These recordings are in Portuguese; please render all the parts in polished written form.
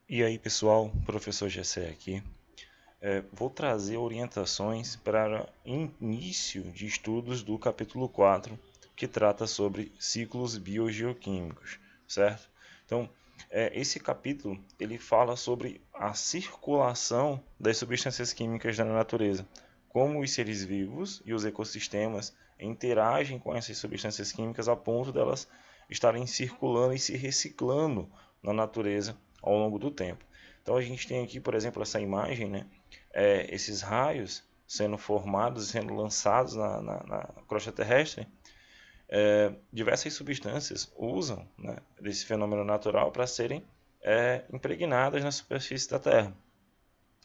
E aí pessoal, professor Gessé aqui. Vou trazer orientações para início de estudos do capítulo 4, que trata sobre ciclos biogeoquímicos, certo? Então, esse capítulo ele fala sobre a circulação das substâncias químicas na natureza, como os seres vivos e os ecossistemas interagem com essas substâncias químicas a ponto delas estarem circulando e se reciclando na natureza ao longo do tempo. Então a gente tem aqui, por exemplo, essa imagem, né? Esses raios sendo formados e sendo lançados na crosta terrestre. Diversas substâncias usam, né, desse fenômeno natural para serem impregnadas na superfície da Terra.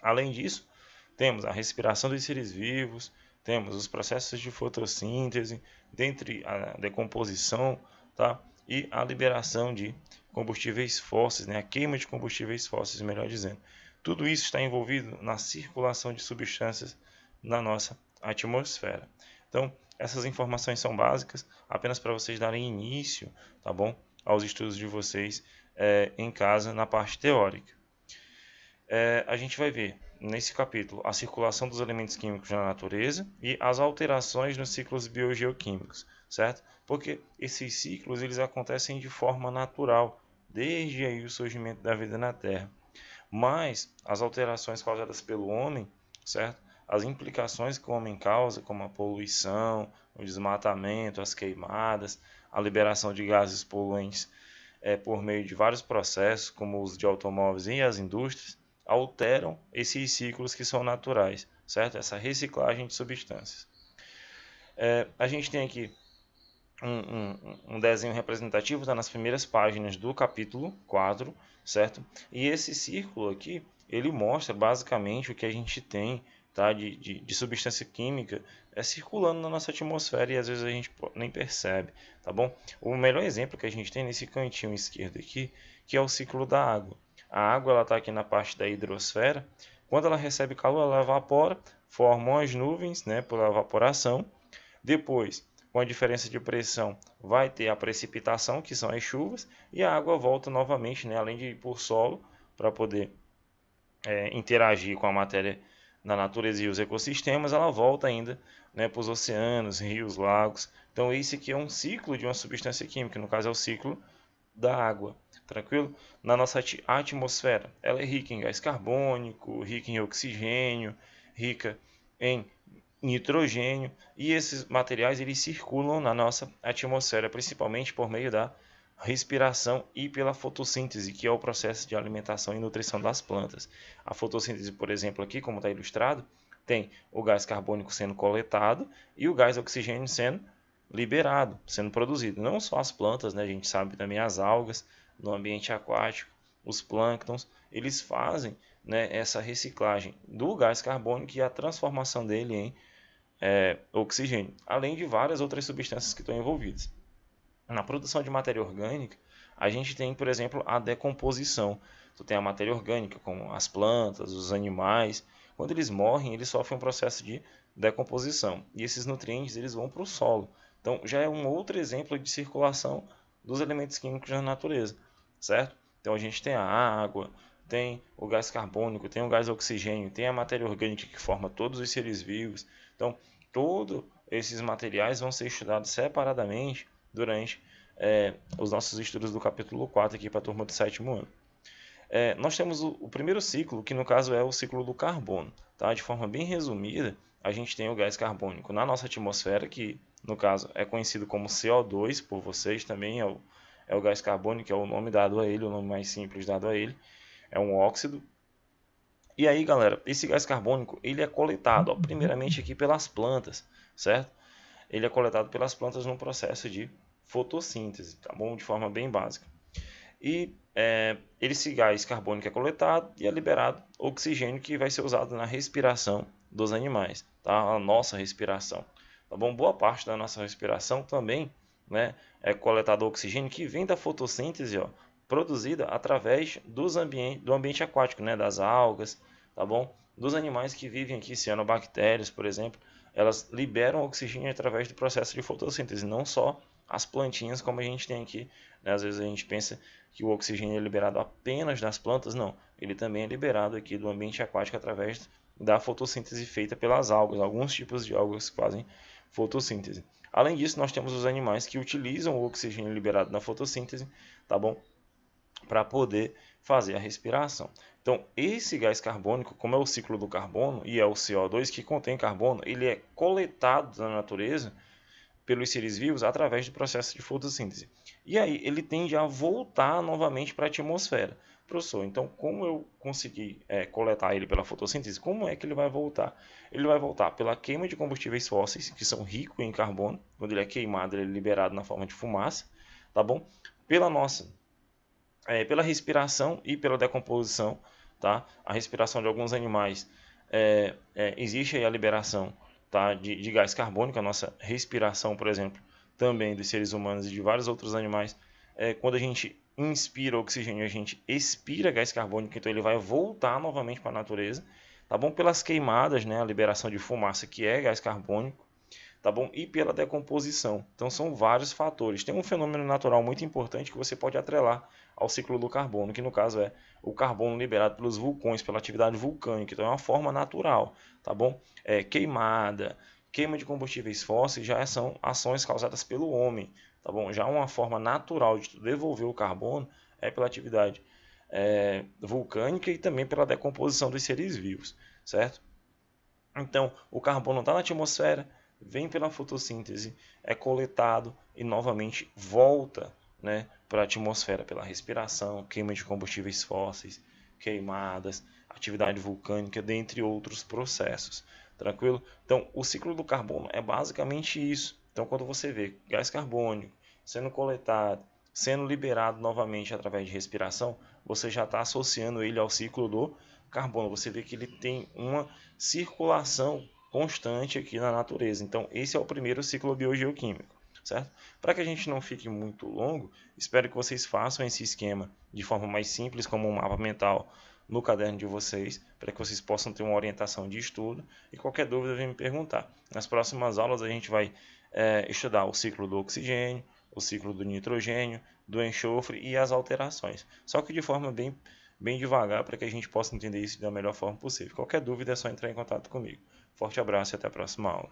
Além disso, temos a respiração dos seres vivos, temos os processos de fotossíntese, dentre a decomposição, tá? E a liberação de combustíveis fósseis, né? A queima de combustíveis fósseis, melhor dizendo. Tudo isso está envolvido na circulação de substâncias na nossa atmosfera. Então, essas informações são básicas, apenas para vocês darem início, tá bom, aos estudos de vocês em casa na parte teórica. A gente vai ver nesse capítulo a circulação dos elementos químicos na natureza e as alterações nos ciclos biogeoquímicos, certo? Porque esses ciclos eles acontecem de forma natural desde aí o surgimento da vida na Terra. Mas as alterações causadas pelo homem, certo? As implicações que o homem causa, como a poluição, o desmatamento, as queimadas, a liberação de gases poluentes por meio de vários processos, como o uso de automóveis e as indústrias, alteram esses ciclos que são naturais, certo? Essa reciclagem de substâncias. A gente tem aqui um desenho representativo, está nas primeiras páginas do capítulo 4, certo? E esse círculo aqui, ele mostra basicamente o que a gente tem, tá? de substância química circulando na nossa atmosfera e às vezes a gente nem percebe, tá bom? O melhor exemplo que a gente tem nesse cantinho esquerdo aqui, que é o ciclo da água. A água ela está aqui na parte da hidrosfera. Quando ela recebe calor, ela evapora, formam as nuvens, né, por evaporação. Depois, com a diferença de pressão, vai ter a precipitação, que são as chuvas, e a água volta novamente, né, além de ir por solo, para poder interagir com a matéria na natureza e os ecossistemas, ela volta ainda, né, para os oceanos, rios, lagos. Então, esse aqui é um ciclo de uma substância química, no caso é o ciclo da água, tranquilo? Na nossa atmosfera, ela é rica em gás carbônico, rica em oxigênio, rica em nitrogênio, e esses materiais eles circulam na nossa atmosfera, principalmente por meio da respiração e pela fotossíntese, que é o processo de alimentação e nutrição das plantas. A fotossíntese, por exemplo, aqui, como está ilustrado, tem o gás carbônico sendo coletado e o gás oxigênio sendo liberado, sendo produzido. Não só as plantas, né? A gente sabe também as algas no ambiente aquático, os plânctons, eles fazem, né, essa reciclagem do gás carbônico e a transformação dele em oxigênio, além de várias outras substâncias que estão envolvidas. Na produção de matéria orgânica, a gente tem, por exemplo, a decomposição. Tu tem a matéria orgânica, como as plantas, os animais. Quando eles morrem, eles sofrem um processo de decomposição. E esses nutrientes eles vão para o solo. Então, já é um outro exemplo de circulação dos elementos químicos na natureza, certo? Então, a gente tem a água, tem o gás carbônico, tem o gás oxigênio, tem a matéria orgânica que forma todos os seres vivos. Então, todos esses materiais vão ser estudados separadamente durante os nossos estudos do capítulo 4 aqui para a turma do sétimo ano. Nós temos o primeiro ciclo, que no caso é o ciclo do carbono. Tá? De forma bem resumida, a gente tem o gás carbônico na nossa atmosfera, que no caso é conhecido como CO2 por vocês também, é o gás carbônico, que é o nome dado a ele, o nome mais simples dado a ele, é um óxido. E aí, galera, esse gás carbônico ele é coletado, ó, primeiramente aqui pelas plantas, certo? Ele é coletado pelas plantas num processo de fotossíntese, tá bom? De forma bem básica. E esse gás carbônico é coletado e é liberado oxigênio que vai ser usado na respiração dos animais, tá? A nossa respiração, tá bom? Boa parte da nossa respiração também, né, é coletado oxigênio que vem da fotossíntese, ó, produzida através do ambiente aquático, né, das algas, tá bom? Dos animais que vivem aqui, cianobactérias, por exemplo, elas liberam oxigênio através do processo de fotossíntese, não só as plantinhas como a gente tem aqui, né? Às vezes a gente pensa que o oxigênio é liberado apenas das plantas, não. Ele também é liberado aqui do ambiente aquático através da fotossíntese feita pelas algas, alguns tipos de algas que fazem fotossíntese. Além disso, nós temos os animais que utilizam o oxigênio liberado na fotossíntese, tá bom? Para poder fazer a respiração. Então, esse gás carbônico, como é o ciclo do carbono e é o CO2 que contém carbono, ele é coletado na natureza pelos seres vivos através do processo de fotossíntese. E aí ele tende a voltar novamente para a atmosfera. Professor, então como eu consegui coletar ele pela fotossíntese, como é que ele vai voltar? Ele vai voltar pela queima de combustíveis fósseis, que são ricos em carbono. Quando ele é queimado, ele é liberado na forma de fumaça, tá bom? Pela respiração e pela decomposição, tá? A respiração de alguns animais, existe aí a liberação, tá, de gás carbônico. A nossa respiração, por exemplo, também dos seres humanos e de vários outros animais, quando a gente inspira oxigênio, a gente expira gás carbônico, então ele vai voltar novamente para a natureza, tá bom? Pelas queimadas, né, a liberação de fumaça, que é gás carbônico, tá bom? E pela decomposição. Então são vários fatores. Tem um fenômeno natural muito importante que você pode atrelar ao ciclo do carbono, que no caso é o carbono liberado pelos vulcões, pela atividade vulcânica. Então é uma forma natural, tá bom? Queimada, queima de combustíveis fósseis já são ações causadas pelo homem, tá bom? Já uma forma natural de devolver o carbono é pela atividade vulcânica e também pela decomposição dos seres vivos, certo? Então, o carbono está na atmosfera, vem pela fotossíntese, é coletado e novamente volta, né, para a atmosfera pela respiração, queima de combustíveis fósseis, queimadas, atividade vulcânica, dentre outros processos. Tranquilo? Então, o ciclo do carbono é basicamente isso. Então, quando você vê gás carbônico sendo coletado, sendo liberado novamente através de respiração, você já está associando ele ao ciclo do carbono. Você vê que ele tem uma circulação constante aqui na natureza. Então, esse é o primeiro ciclo biogeoquímico, certo? Para que a gente não fique muito longo, espero que vocês façam esse esquema de forma mais simples, como um mapa mental no caderno de vocês, para que vocês possam ter uma orientação de estudo. E qualquer dúvida, vem me perguntar. Nas próximas aulas, a gente vai estudar o ciclo do oxigênio, o ciclo do nitrogênio, do enxofre e as alterações. Só que de forma bem devagar, para que a gente possa entender isso da melhor forma possível. Qualquer dúvida é só entrar em contato comigo. Forte abraço e até a próxima aula.